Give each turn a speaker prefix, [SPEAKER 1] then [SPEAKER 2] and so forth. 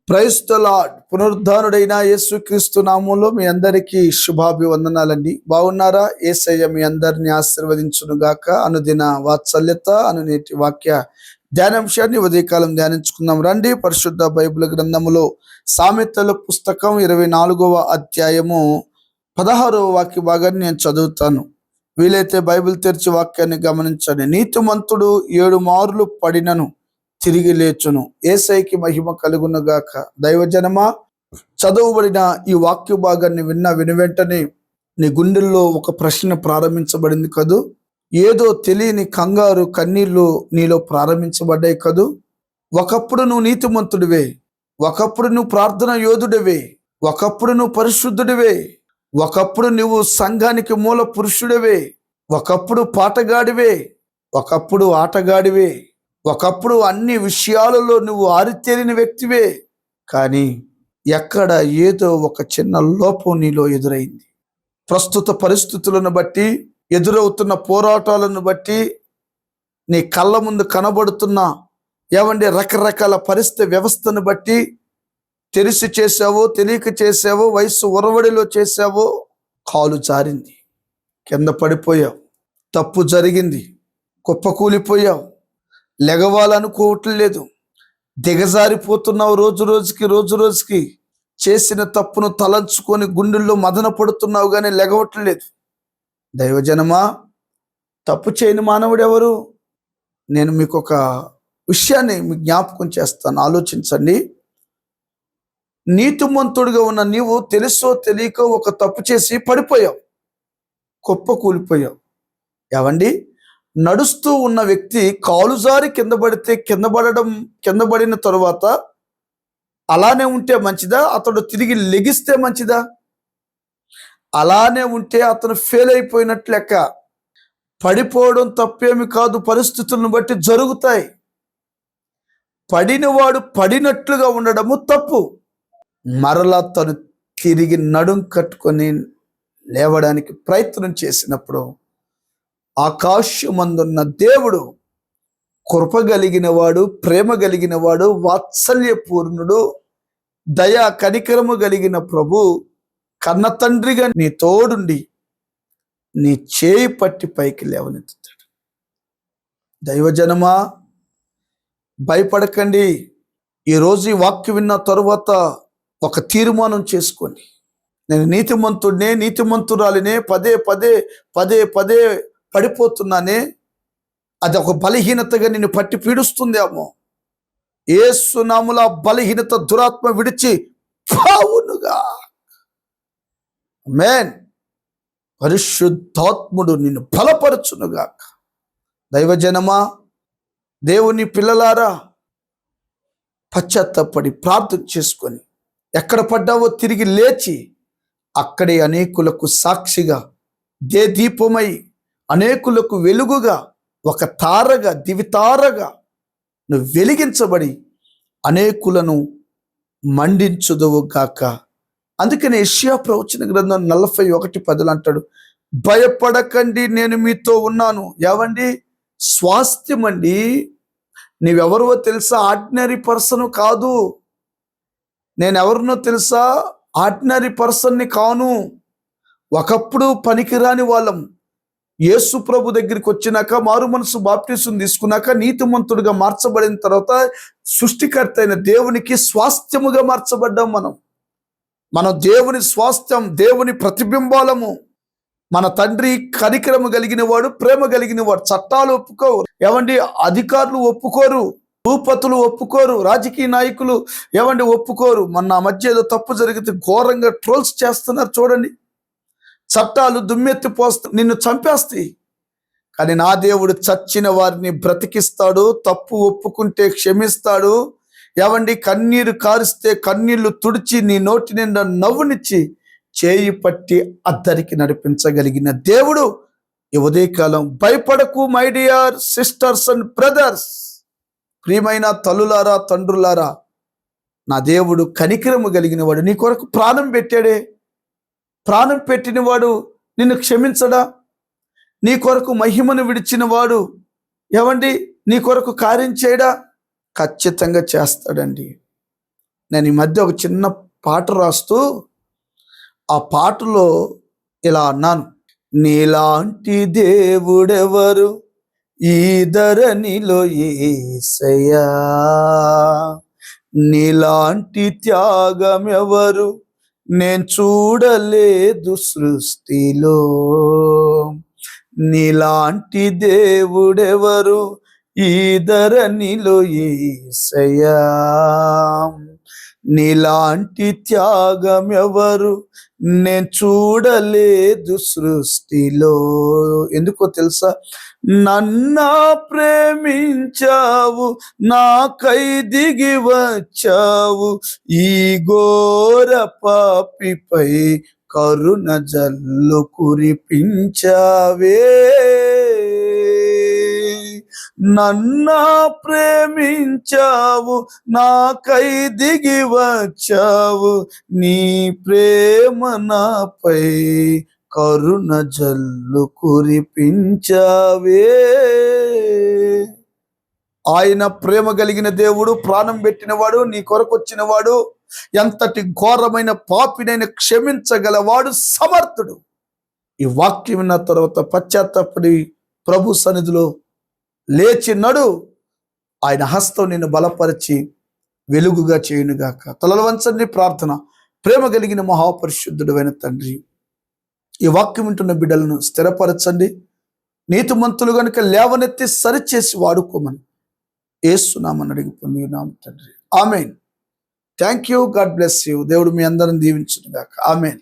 [SPEAKER 1] Praise the lord. పునరుద్ధానుడైన యేసుక్రీస్తు నామంలో మీ అందరికీ శుభాభివందనాలండి. బాగున్నారా? యేసయ్య మీ అందరిని ఆశీర్వదించును గాక. అనుదిన వాత్సల్యత అనునేటి వాక్య ధ్యానాంశాన్ని ఉదయకాలం ధ్యానించుకుందాం రండి. పరిశుద్ధ బైబిల్ గ్రంథములో సామెతల పుస్తకం 24వ అధ్యాయము 16వ వాక్య భాగాన్ని నేను చదువుతాను. వీలైతే బైబిల్ తెరిచి వాక్యాన్ని గమనించండి. నీతిమంతుడు 7 మార్లు పడినను తిరిగి లేచును. యేసయ్యకి మహిమ కలుగును గాక. దైవజనమా, చదవబడిన ఈ వాక్య భాగాన్ని విని వెంటనే నీ గుండెల్లో ఒక ప్రశ్న ప్రారంభించబడింది కదూ. ఏదో తెలియని కంగారు కన్నీళ్లు నీలో ప్రారంభించబడ్డాయి కదూ. ఒకప్పుడు నువ్వు నీతిమంతుడివే, ఒకప్పుడు నువ్వు ప్రార్థన యోధుడివే, ఒకప్పుడు నువ్వు పరిశుద్ధుడివే, ఒకప్పుడు నువ్వు సంఘానికి మూల పురుషుడివే, ఒకప్పుడు పాటగాడివే, ఒకప్పుడు ఆటగాడివే, ఒకప్పుడు అన్ని విషయాలలో నువ్వు ఆరితేరిన వ్యక్తివే. కానీ ఎక్కడ ఏదో ఒక చిన్న లోపం నీలో ఎదురైంది. ప్రస్తుత పరిస్థితులను బట్టి, ఎదురవుతున్న పోరాటాలను బట్టి, నీ కళ్ళ ముందు కనబడుతున్న రకరకాల పరిస్థితి వ్యవస్థను బట్టి తెలిసి చేసావో తెలియక చేసావో, వయసు ఉరవడిలో చేసావో, కాలు జారింది, కింద పడిపోయావు, తప్పు జరిగింది, కుప్పకూలిపోయావు, లెగవాలనుకోవట్లేదు, దిగజారిపోతున్నావు. రోజు రోజుకి చేసిన తప్పును తలంచుకొని గుండెల్లో మదన పడుతున్నావు, కానీ లెగవట్లేదు. దైవజనమా, తప్పు చేయని మానవుడు ఎవరు? నేను మీకు ఒక విషయాన్ని జ్ఞాపకం చేస్తాను, ఆలోచించండి. నీతిమంతుడిగా ఉన్న నీవు తెలుసో తెలియకో ఒక తప్పు చేసి పడిపోయావు, కుప్ప కూలిపోయావు. ఏవండి, నడుస్తూ ఉన్న వ్యక్తి కాలు జారి కింద పడితే కింద పడిన తరువాత అలానే ఉంటే మంచిదా, అతడు తిరిగి లెగిస్తే మంచిదా? అలానే ఉంటే అతను ఫెయిల్ అయిపోయినట్లు లెక్క. పడిపోవడం తప్పేమి కాదు, పరిస్థితులను బట్టి జరుగుతాయి. పడినవాడు పడినట్లుగా ఉండడము తప్పు. మరలా తను తిరిగి నడుం కట్టుకొని లేవడానికి ప్రయత్నం చేసినప్పుడు ఆకాశమందున్న దేవుడు, కృప కలిగిన వాడు, ప్రేమ కలిగిన వాడు, వాత్సల్యపూర్ణుడు, దయా కనికరము కలిగిన ప్రభు, కన్న తండ్రిగా నీ తోడుండి నీ చేయి పట్టి పైకి లేవనెత్తుతాడు. దైవజనమా, భయపడకండి. ఈరోజు ఈ వాక్యం విన్న తరువాత ఒక తీర్మానం చేసుకోండి. నేను నీతిమంతుడినే, నీతిమంతురాలినే, పదే పదే పడిపోతున్నానే, అది ఒక బలహీనతగా నిన్ను పట్టి పీడిస్తుందేమో. యేసు నామములో బలహీనత దురాత్మ విడిచి పావునుగా. ఆమేన్. పరిశుద్ధాత్ముడు నిన్ను బలపరచునుగాక. దైవజనమా, దేవుని పిల్లలారా, పశ్చాత్తాపడి ప్రార్థన చేసుకొని ఎక్కడ పడ్డావో తిరిగి లేచి అక్కడే అనేకులకు సాక్షిగా, దీపమై అనేకులకు వెలుగుగా, ఒక తారగా, దివితారగా నువ్వు వెలిగించబడి అనేకులను మండించుదువు గాక. అందుకని యెషయా ప్రవచన గ్రంథం 41:10 అంటాడు, భయపడకండి, నేను మీతో ఉన్నాను. ఏవండి, స్వాస్థ్యం అండి. నీవెవరో తెలుసా? ఆర్డినరీ పర్సన్ కాదు. నేనెవరినో తెలుసా? ఆర్డినరీ పర్సన్ని కాను. ఒకప్పుడు పనికిరాని వాళ్ళం. యేసు ప్రభు దగ్గరికి వచ్చినాక, మారు మనసు బాప్టిసం తీసుకున్నాక, నీతిమంతుడిగా మార్చబడిన తర్వాత సృష్టికర్త అయిన దేవునికి స్వాస్థ్యముగా మార్చబడ్డాం. మనం దేవుని స్వాస్థ్యం, దేవుని ప్రతిబింబాలము. మన తండ్రి కనికరము కలిగిన వాడు, ప్రేమ కలిగిన వాడు. చట్టాలు ఒప్పుకోరు, అధికారులు ఒప్పుకోరు, భూపతులు ఒప్పుకోరు, రాజకీయ నాయకులు ఒప్పుకోరు. మొన్న మధ్య ఏదో తప్పు జరిగితే ఘోరంగా ట్రోల్స్ చేస్తున్నారు చూడండి. చట్టాలు దుమ్మెత్తి నిన్ను చంపేస్తాయి. కానీ నా దేవుడు చచ్చిన వారిని బ్రతికిస్తాడు, తప్పు ఒప్పుకుంటే క్షమిస్తాడు. కన్నీరు కారిస్తే కన్నీళ్లు తుడిచి నీ నోటి నిండా నవ్వునిచ్చి చేయి పట్టి అద్దరికి నడిపించగలిగిన దేవుడు ఈ ఉదయకాలం. భయపడకు my dear sisters and brothers. ప్రియమైన తల్లులారా, తండ్రులారా, నా దేవుడు కనికరము కలిగిన వాడు. నీ కొరకు ప్రాణం పెట్టాడే. ప్రాణం పెట్టిన వాడు నిన్ను క్షమించడా? నీ కొరకు మహిమను విడిచిన వాడు నీ కొరకు కార్యం చేయడా? ఖచ్చితంగా చేస్తాడండి. నేను ఈ మధ్య ఒక చిన్న పాట రాస్తూ ఆ పాటలో ఇలా అన్నాను, నీలాంటి దేవుడెవరు ఈ ధరణిలో యేసయ్యా, నీలాంటి త్యాగం ఎవరు నేను చూడలేదు సృష్టిలో, నీలాంటి దేవుడెవరు ఈ ధరణిలో యేసయ్యా, నీలాంటి త్యాగం ఎవరు నేను చూడలేదు సృష్టిలో. ఎందుకో తెలుసా? నన్ను ప్రేమించావు, నాకై దిగి వచ్చావు, ఈ ఘోర పాపిపై కరుణ జల్లు కురిపించావే, నన్ను ప్రేమించావు, నాకై దిగి వచ్చావు, నీ ప్రేమ నాపై కరుణ జల్లు కురిపించావే. ఆయన ప్రేమ కలిగిన దేవుడు, ప్రాణం పెట్టినవాడు, నీ కొరకు వచ్చినవాడు, ఎంతటి ఘోరమైన పాపినైనా క్షమించగలవాడు, సమర్థుడు. ఈ వాక్యం విన్న తర్వాత పశ్చాత్తాపడి ప్రభు సన్నిధిలో లేచి నడు, ఆయన హస్తం నిన్ను బలపరిచి వెలుగుగా చేయునుగాక. తలలు వంచండి, ప్రార్థన. ప్రేమ కలిగిన మహాపరిశుద్ధుడైన తండ్రి, ఈ వాక్యం వింటున్న బిడ్డలను స్థిరపరచండి, నీతిమంతులు గనుక లేవనెత్తి సరిచేసి వాడుకోమని యేసునామమున అడిగి పొందినాము తండ్రి, amen. Thank you, God bless you. దేవుడు మీ అందరిని దీవించునుగాక, ఆమేన్.